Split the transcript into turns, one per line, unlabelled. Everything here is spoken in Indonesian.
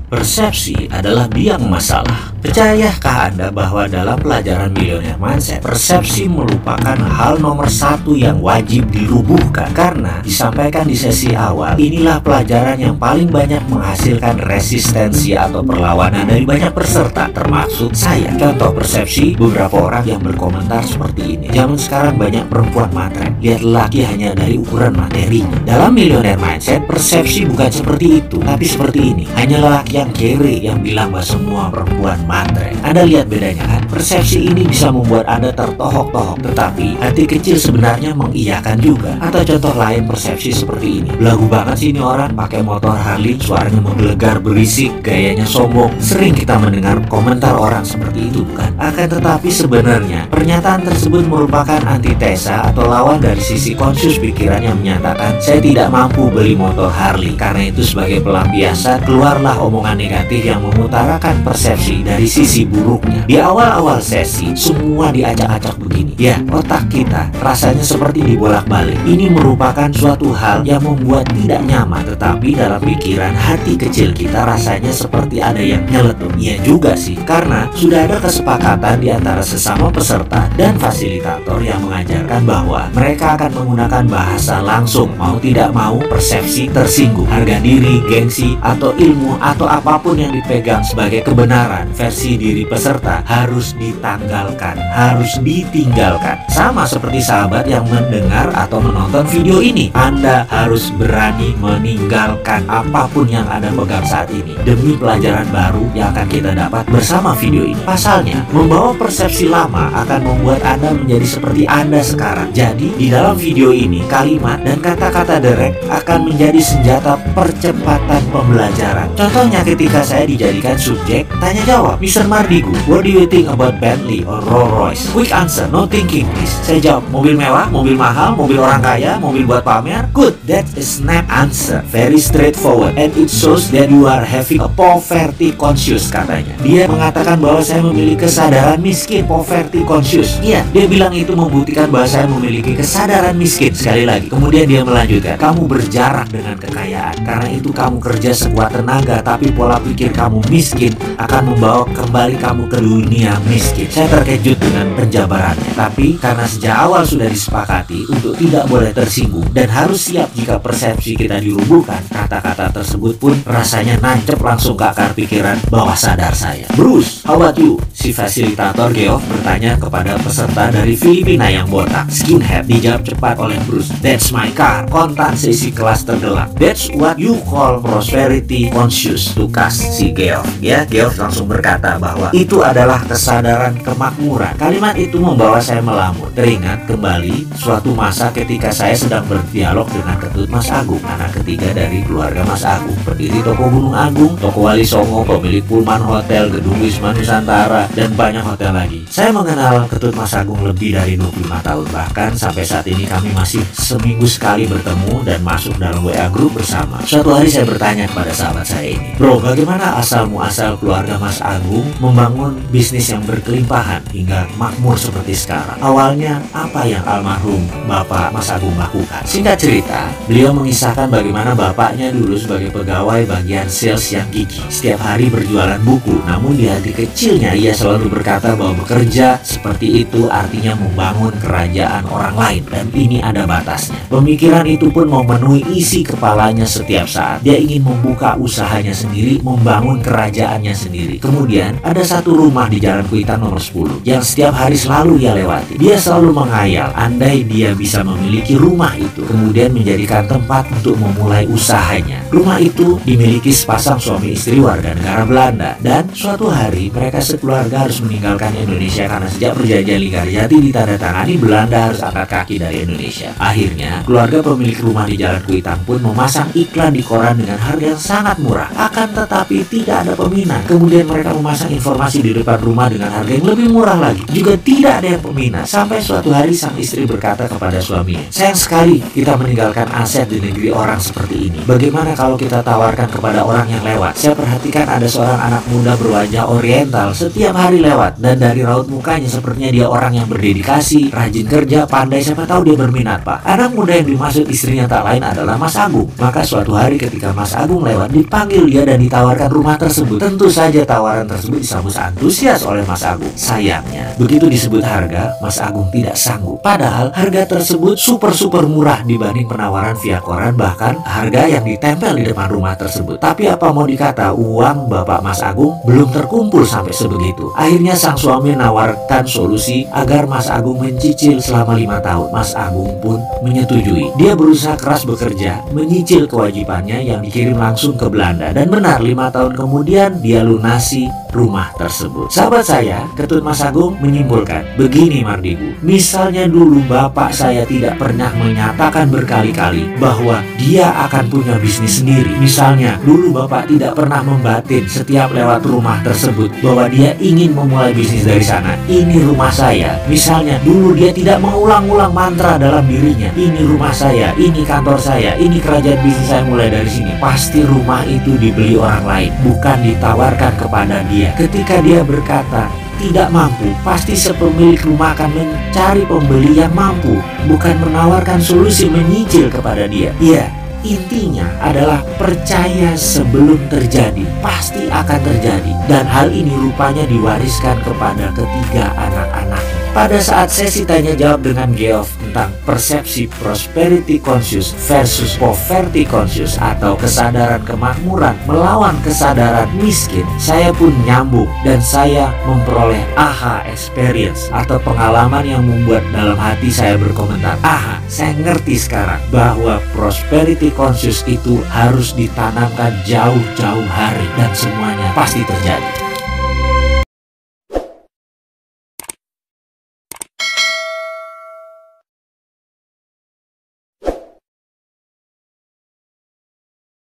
Persepsi adalah biang masalah. Percayakah Anda bahwa dalam pelajaran Millionaire Mindset, persepsi merupakan hal nomor satu yang wajib dirubuhkan? Karena disampaikan di sesi awal, inilah pelajaran yang paling banyak menghasilkan resistensi atau perlawanan dari banyak peserta, termasuk saya. Contoh persepsi beberapa orang yang berkomentar seperti ini. Zaman sekarang banyak perempuan matre. Lihat lelaki hanya dari ukuran materinya. Dalam Millionaire Mindset, persepsi bukan seperti itu, tapi seperti ini. Hanya lelaki yang kere yang bilang bahwa semua perempuan matre. Anda lihat bedanya kan? Persepsi ini bisa membuat Anda tertohok-tohok, tetapi hati kecil sebenarnya mengiyakan juga. Atau contoh lain persepsi seperti ini. Belagu banget sih ini orang, pakai motor Harley, suaranya menggelegar berisik, gayanya sombong. Sering kita mendengar komentar orang seperti itu, bukan? Akan tetapi sebenarnya pernyataan tersebut merupakan antitesa atau lawan dari sisi konsius pikiran yang menyatakan saya tidak mampu beli motor Harley. Karena itu sebagai pelampiasan keluarlah omongan negatif yang mengutarakan persepsi dari sisi buruknya. Di awal-awal sesi semua diacak-acak begini. Ya, otak kita rasanya seperti dibolak-balik. Ini merupakan suatu hal yang membuat tidak nyaman, tetapi dalam pikiran hati kecil kita rasanya seperti ada yang nyeletuk. Iya juga sih, karena sudah ada kesepakatan di antara sesama peserta dan fasilitator yang mengajarkan bahwa mereka akan menggunakan bahasa langsung. Mau tidak mau persepsi tersinggung, harga diri, gengsi, atau ilmu atau apapun yang dipegang sebagai kebenaran versi diri peserta harus ditanggalkan, harus ditinggalkan. Sama seperti sahabat yang mendengar atau menonton video ini, Anda harus berani meninggalkan apapun yang Anda pegang saat ini demi pelajaran baru yang akan kita dapat bersama video ini. Pasalnya, membawa persepsi lama akan membuat Anda menjadi seperti Anda sekarang. Jadi, di dalam video ini, kalimat dan kata-kata Derek akan menjadi senjata percepatan pembelajaran. Contohnya ketika saya dijadikan subjek tanya jawab, Mr. Mardigu, what do you think about Bentley or Rolls Royce? Quick answer, no thinking please. Saya jawab, mobil mewah, mobil mahal, mobil orang kaya, mobil buat pamer. Good, that's a snap answer, very straightforward, and it shows that you are having a poverty conscious, katanya. Dia mengatakan bahwa saya memiliki kesadaran miskin, poverty conscious. Iya, dia bilang itu membuktikan bahwa saya memiliki kesadaran miskin. Sekali lagi, kemudian dia melanjutkan, kamu berjarak dengan kekayaan, karena itu kamu kerja sekuat tenaga, tapi pola pikir kamu miskin akan membawa kembali kamu ke dunia miskin. Saya terkejut dengan penjabarannya, tapi karena sejak awal sudah disepakati untuk tidak boleh tersinggung dan harus siap jika persepsi kita dirubuhkan, kata-kata tersebut pun rasanya nancep langsung ke akar pikiran bawah sadar saya. Bruce, how about you? Si fasilitator Geoff bertanya kepada peserta dari Filipina yang botak, skinhead. Dijawab cepat oleh Bruce, that's my car. Kontan sesi kelas tergelap. That's what you call prosperity conscious, tukas si Geoff. Ya, Geoff langsung berkata bahwa itu adalah kesadaran kemakmuran. Kalimat itu membawa saya melamun. Teringat kembali suatu masa ketika saya sedang berdialog dengan Ketut Mas Agung, anak ketiga dari keluarga Mas Agung, pendiri toko Gunung Agung, toko Wali Songo, pemilik Pullman Hotel, gedung Wisma Nusantara, dan banyak hotel lagi. Saya mengenal Ketut Mas Agung lebih dari 25 tahun. Bahkan sampai saat ini kami masih seminggu sekali bertemu dan masuk dalam WA group bersama. Suatu hari saya bertanya kepada sahabat saya ini, bro, bagaimana asal muasal keluarga Mas Agung membangun bisnis yang berkelimpahan hingga makmur seperti sekarang? Awalnya apa yang almarhum Bapak Mas Agung lakukan? Singkat cerita, beliau mengisahkan bagaimana bapaknya dulu sebagai pegawai bagian sales yang gigih, setiap hari berjualan buku. Namun di hati kecilnya ia selalu berkata bahwa bekerja seperti itu artinya membangun kerajaan orang lain, dan ini ada batasnya. Pemikiran itu pun memenuhi isi kepalanya setiap saat. Dia ingin membuka usahanya sendiri, membangun kerajaannya sendiri. Kemudian ada satu rumah di Jalan Kuitang nomor 10 yang setiap hari selalu ia lewati. Dia selalu menghayal andai dia bisa memiliki rumah itu, kemudian menjadikan tempat untuk memulai usahanya. Rumah itu dimiliki sepasang suami istri warga negara Belanda, dan suatu hari mereka sekeluarga harus meninggalkan Indonesia karena sejak perjanjian Linggarjati ditandatangani, Belanda harus angkat kaki dari Indonesia. Akhirnya keluarga pemilik rumah di Jalan Kuitang pun memasang iklan di koran dengan harga yang sangat murah, akan tetapi tidak ada peminat. Kemudian mereka memasang informasi di depan rumah dengan harga yang lebih murah lagi, juga tidak ada yang peminat. Sampai suatu hari sang istri berkata kepada suaminya, sayang sekali kita meninggalkan aset di negeri orang seperti ini. Bagaimana kalau kita tawarkan kepada orang yang lewat? Saya perhatikan ada seorang anak muda berwajah oriental setiap hari lewat, dan dari raut mukanya sepertinya dia orang yang berdedikasi, rajin kerja, pandai. Siapa tahu dia berminat, Pak. Anak muda yang dimaksud istrinya tak lain adalah Mas Agung. Maka suatu hari ketika Mas Agung lewat, dipanggil dia dan dan ditawarkan rumah tersebut. Tentu saja tawaran tersebut disambut antusias oleh Mas Agung. Sayangnya, begitu disebut harga, Mas Agung tidak sanggup. Padahal harga tersebut super murah dibanding penawaran via koran, bahkan harga yang ditempel di depan rumah tersebut. Tapi apa mau dikata, uang Bapak Mas Agung belum terkumpul sampai sebegitu. Akhirnya sang suami menawarkan solusi agar Mas Agung mencicil selama 5 tahun. Mas Agung pun menyetujui. Dia berusaha keras bekerja, menyicil kewajibannya yang dikirim langsung ke Belanda. Dan benar, 5 tahun kemudian dia lunasi rumah tersebut. Sahabat saya, Ketut Mas Agung menyimpulkan, begini Mardigu, misalnya dulu bapak saya tidak pernah menyatakan berkali-kali bahwa dia akan punya bisnis sendiri. Misalnya dulu bapak tidak pernah membatin setiap lewat rumah tersebut bahwa dia ingin memulai bisnis dari sana. Ini rumah saya. Misalnya dulu dia tidak mengulang-ulang mantra dalam dirinya, ini rumah saya, ini kantor saya, ini kerajaan bisnis saya mulai dari sini. Pasti rumah itu dibeli orang lain, bukan ditawarkan kepada dia. Ketika dia berkata tidak mampu, pasti sepemilik rumah akan mencari pembeli yang mampu, bukan menawarkan solusi menyicil kepada dia. Ya, intinya adalah percaya sebelum terjadi, pasti akan terjadi. Dan hal ini rupanya diwariskan kepada ketiga anak-anaknya. Pada saat sesi tanya jawab dengan Geoff tentang persepsi prosperity conscious versus poverty conscious atau kesadaran kemakmuran melawan kesadaran miskin, saya pun nyambung dan saya memperoleh aha experience atau pengalaman yang membuat dalam hati saya berkomentar, aha, saya ngerti sekarang bahwa prosperity conscious itu harus ditanamkan jauh-jauh hari dan semuanya pasti terjadi.